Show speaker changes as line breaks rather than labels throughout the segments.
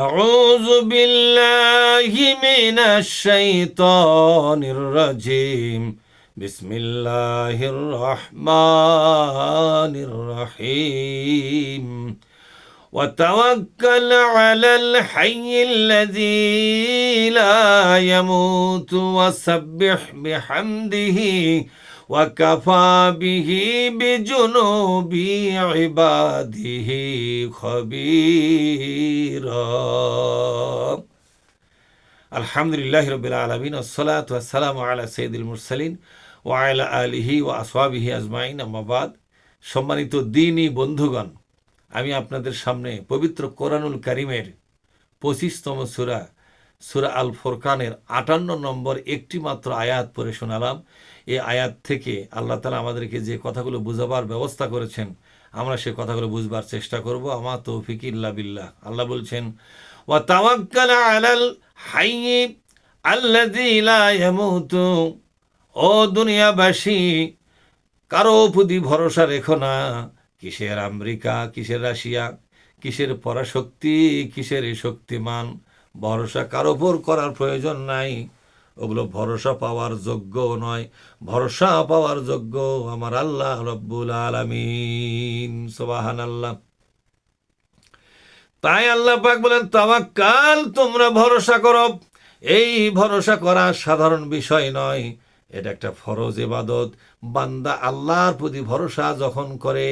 أعوذ بالله من الشيطان الرجيم بسم الله الرحمن الرحيم وتوكل على الحي الذي لا يموت وسبح بحمده وكفى به بجنوب عباده خبيرا আলহামদুলিল্লাহি রাব্বিল আলামিন ওয়াসসালাতু ওয়াসসালামু আলা সাইয়্যিদিল মুরসালিন ওয়া আলা আলিহি ওয়া আসহাবিহি আজমাইন আম্মা বাদ। সম্মানিত দ্বীনি বন্ধুগণ, আমি আপনাদের সামনে পবিত্র কোরআনুল কারীমের 25তম সূরা সূরা আল ফুরকানের 58 নম্বর একটি মাত্র আয়াত পড়ে শোনালাম। এই আয়াত থেকে আল্লাহ তাআলা আমাদেরকে যে কথাগুলো বুঝাবার ব্যবস্থা করেছেন, আমরা সে কথাগুলো বুঝবার চেষ্টা করব। আমা তৌফিক ইল্লা বিল্লাহ। আল্লাহ বলছেন, ওয়া তাওয়াক্কাল আলাল হাইয়্যি আল্লাযী লা ইয়ামুতু। ও দুনিয়াবাসী, কারো প্রতি ভরসা রেখো না। কিসের আমেরিকা, কিসের রাশিয়া, কিসের পরাশক্তি, কিসের শক্তিমান, ভরসা কারো উপর করার প্রয়োজন নাই। ওগুলো ভরসা পাওয়ার যোগ্য নয়। ভরসা পাওয়ার যোগ্য আমার আল্লাহ রব্বুল আলামিন। সুবহানাল্লাহ। তাই আল্লাহ পাক বলেন, তাওয়াক্কাল, তোমরা ভরসা করো। এই ভরসা করা সাধারণ বিষয় নয়, এটা একটা ফরজ ইবাদত। বান্দা আল্লাহর প্রতি ভরসা যখন করে,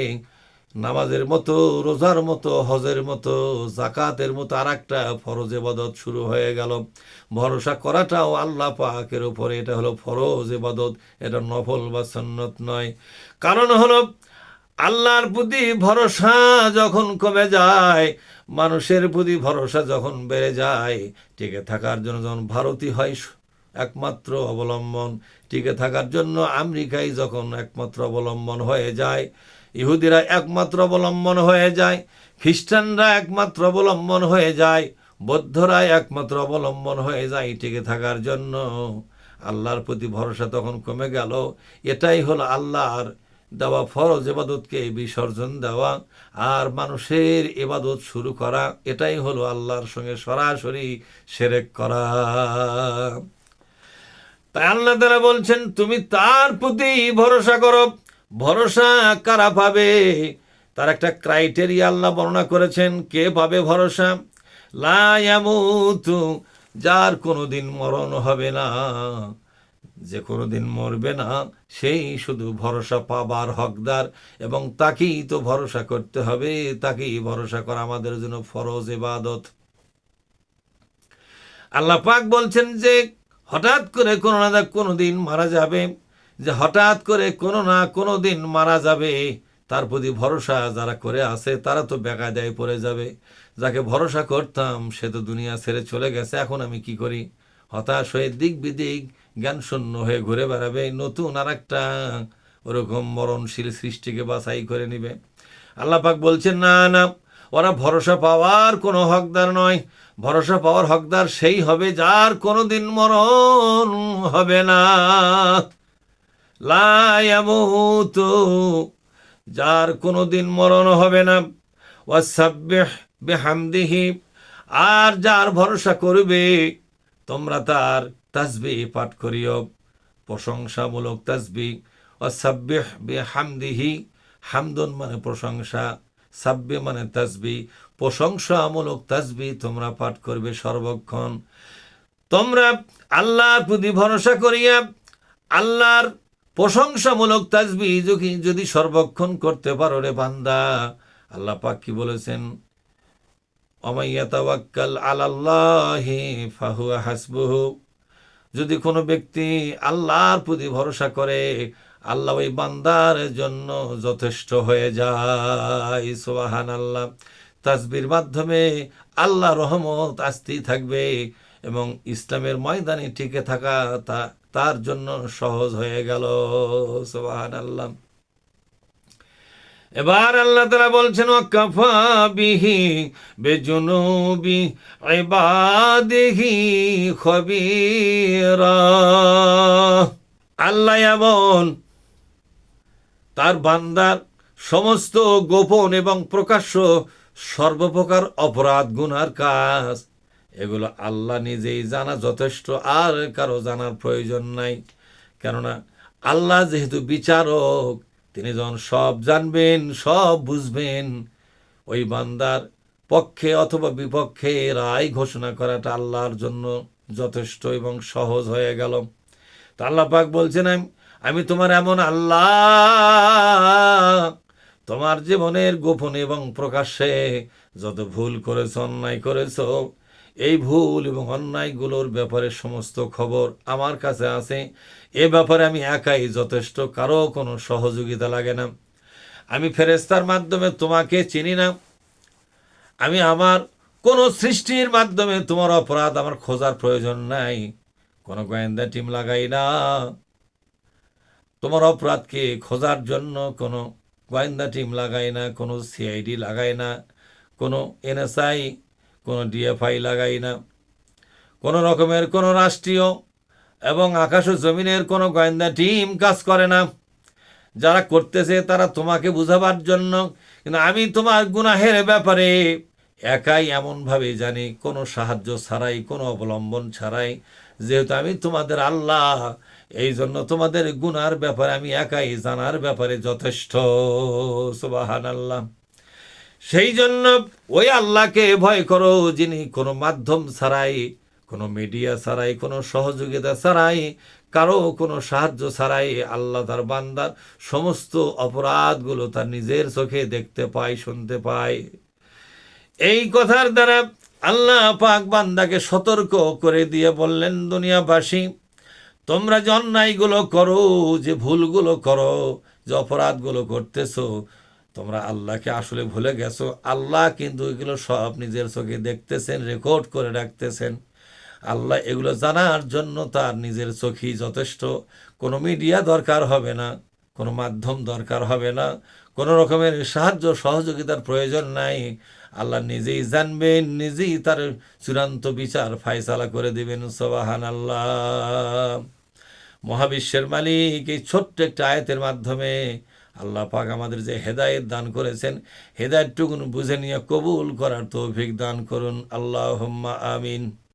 নামাজের মতো, রোজার মতো, হজের মতো, জাকাতের মতো আর একটা ফরজ ইবাদত শুরু হয়ে গেল। ভরসা করাটাও আল্লাহ পাকের উপরে, এটা হলো ফরজ ইবাদত, এটা নফল বা সুন্নত নয়। কারণ হলো আল্লাহর প্রতি ভরসা যখন কমে যায়, মানুষের প্রতি ভরসা যখন বেড়ে যায়, টিকে থাকার জন্য যখন ভারতই হয় একমাত্র অবলম্বন, টিকে থাকার জন্য আমেরিকাই যখন একমাত্র অবলম্বন হয়ে যায়, ইহুদিরা একমাত্র অবলম্বন হয়ে যায়, খ্রিস্টানরা একমাত্র অবলম্বন হয়ে যায়, বৌদ্ধরা একমাত্র অবলম্বন হয়ে যায় টিকে থাকার জন্য, আল্লাহর প্রতি ভরসা তখন কমে গেল। এটাই হলো আল্লাহর দেওয়া ফরজ ইবাদতকে বিসর্জন দেওয়া আর মানুষের ইবাদত শুরু করা, এটাই হলো আল্লাহর সঙ্গে সরাসরি শিরক করা। তাই আল্লাহ তাআলা বলছেন, তুমি তার প্রতি ভরসা করো। ভরসা কারা পাবে, তার একটা ক্রাইটেরিয়া আল্লাহ বর্ণনা করেছেন। কে পাবে ভরসা? লা ইয়ামুতু, যার কোনোদিন মরণ হবে না, যে কোনোদিন মরবে না, সেই শুধু ভরসা পাবার হকদার, এবং তাকেই তো ভরসা করতে হবে। তাকেই ভরসা করা আমাদের জন্য ফরজ ইবাদত। আল্লাহ পাক বলছেন যে হঠাৎ করে কোনো না কোনো দিন মারা যাবে, যে হঠাৎ করে কোনো না কোনো দিন মারা যাবে, তার প্রতি ভরসা যারা করে আছে তারা তো বেকায়দায় পড়ে যাবে। যাকে ভরসা করতাম সে তো দুনিয়া ছেড়ে চলে গেছে, এখন আমি কি করি? হতাশ হয়ে দিক বিদিক জ্ঞান শূন্য হয়ে ঘুরে বেড়াবে, নতুন আর একটা ওরকম মরণশীল সৃষ্টিকে বাছাই করে নিবে। আল্লাহ পাক বলছেন, না না, ওরা ভরসা পাওয়ার কোনো হকদার নয়। ভরসা পাওয়ার হকদার সেই হবে যার কোনোদিন মরণ হবে না। লা ইয়ামুতু, যার কোনোদিন মরণ হবে না। ওয়াসাব্বিহ বিহামদিহি, আর যার ভরসা করবে তোমরা তার তাসবিহ পাঠ করিও, প্রশংসামূলক তাসবিহ। ওয়াসাব্বিহ বিহামদিহি, হামদুন মানে প্রশংসা, সাব্বিহ মানে তাসবিহ, প্রশংসামূলক তাসবিহ তোমরা পাঠ করবে সর্বক্ষণ। তোমরা আল্লাহর প্রতি ভরসা করিয়া আল্লাহর প্রশংসামূলক তাসবিহ যদি সর্বক্ষণ করতে পারো রে বান্দা, আল্লাহ পাক কি বলেছেন? ওয়ামান ইয়াতাওয়াক্কাল আলাল্লাহি ফাহুয়া হাসবুহু, যদি কোনো ব্যক্তি আল্লাহর প্রতি ভরসা করে, আল্লাহ ওই বান্দার জন্য যথেষ্ট হয়ে যায়। সুবহানাল্লাহ। তাসবির মাধ্যমে আল্লাহ রহমত আসতেই থাকবে এবং ইসলামের ময়দানে টিকে থাকা তার জন্য সহজ হয়ে গেল। সুবহানাল্লাহ। এবার আল্লাহ তাআলা বলছেন, ওয়াকাফা বিহি বিজুনুবি ইবাদিহি খবীরা। আল্লাহ এমন তার বান্দার সমস্ত গোপন এবং প্রকাশ্য সর্বপ্রকার অপরাধ গুনার কাজ এগুলো আল্লাহ নিজেই জানা যথেষ্ট, আর কারো জানার প্রয়োজন নাই। কেননা আল্লাহ যেহেতু বিচারক, তিনি যখন সব জানবেন, সব বুঝবেন, ওই বান্দার পক্ষে অথবা বিপক্ষে রায় ঘোষণা করাটা আল্লাহর জন্য যথেষ্ট এবং সহজ হয়ে গেল। তা আল্লাহ পাক বলছেন, আমি তোমার এমন আল্লাহ, তোমার জীবনের গোপনে এবং প্রকাশ্যে যত ভুল করেছ, অন্যায় করেছ, এই ভুল এবং অন্যায়গুলোর ব্যাপারে সমস্ত খবর আমার কাছে আছে। এ ব্যাপারে আমি একাই যথেষ্ট, কারো কোনো সহযোগিতা লাগে না। আমি ফেরেশতার মাধ্যমে তোমাকে চিনি না, আমি আমার কোনো সৃষ্টির মাধ্যমে তোমার অপরাধ আমার খোঁজার প্রয়োজন নাই, কোনো গোয়েন্দা টিম লাগাই না। তোমার অপরাধকে খোঁজার জন্য কোনো গোয়েন্দা টিম লাগাই না, কোনো সিআইডি লাগাই না, কোনো এনএসআই, কোনো ডিএফআই লাগাই না, কোনো রকমের কোনো রাষ্ট্রীয় এবং আকাশ ও জমিনের কোনো গোয়েন্দা টিম কাজ করে না। যারা করতেছে তারা তোমাকে বুঝাবার জন্য, কিন্তু আমি তোমার গুনাহের ব্যাপারে একাই এমনভাবে জানি, কোনো সাহায্য ছাড়াই, কোনো অবলম্বন ছাড়াই। যেহেতু আমি তোমাদের আল্লাহ, এই জন্য তোমাদের গুনার ব্যাপারে আমি একাই জানার ব্যাপারে যথেষ্ট। সুবহানাল্লাহ। সেই জন্য ওই আল্লাহকে ভয় করো, যিনি কোনো মাধ্যম ছাড়াই, কোনো মিডিয়া ছাড়াই, কোনো সহযোগিতা ছাড়াই, কারো কোনো সাহায্য ছাড়াই আল্লাহ তার বান্দার সমস্ত অপরাধগুলো তার নিজের চোখে দেখতে পায়, শুনতে পায়। এই কথার দ্বারা আল্লাহ পাক বান্দাকে সতর্ক করে দিয়ে বললেন, দুনিয়াবাসী, তোমরা যে অন্যায়গুলো করো, যে ভুলগুলো করো, যে অপরাধগুলো করতেছো, তোমরা আল্লাহকে আসলে ভুলে গেছো। আল্লাহ কিন্তু এগুলো সব নিজের চোখে দেখতেছেন, রেকর্ড করে রাখতেছেন। আল্লাহ এগুলো জানার জন্য তার নিজের চোখেই যথেষ্ট। কোনো মিডিয়া দরকার হবে না, কোনো মাধ্যম দরকার হবে না, কোনো রকমের সাহায্য সহযোগিতার প্রয়োজন নাই। আল্লাহ নিজেই জানবেন, নিজেই তার চূড়ান্ত বিচার ফায়সালা করে দিবেন। সুবহানাল্লাহ। মহাবিশ্বের মালিক এই ছোট্ট একটা আয়াতের মাধ্যমে আল্লাহ পাক আমাদের যে হেদায়েত দান করেছেন, হেদায়েতটুকুন বুঝে নিয়ে কবুল করার তৌফিক দান করুন। আল্লাহুম্মা আমিন।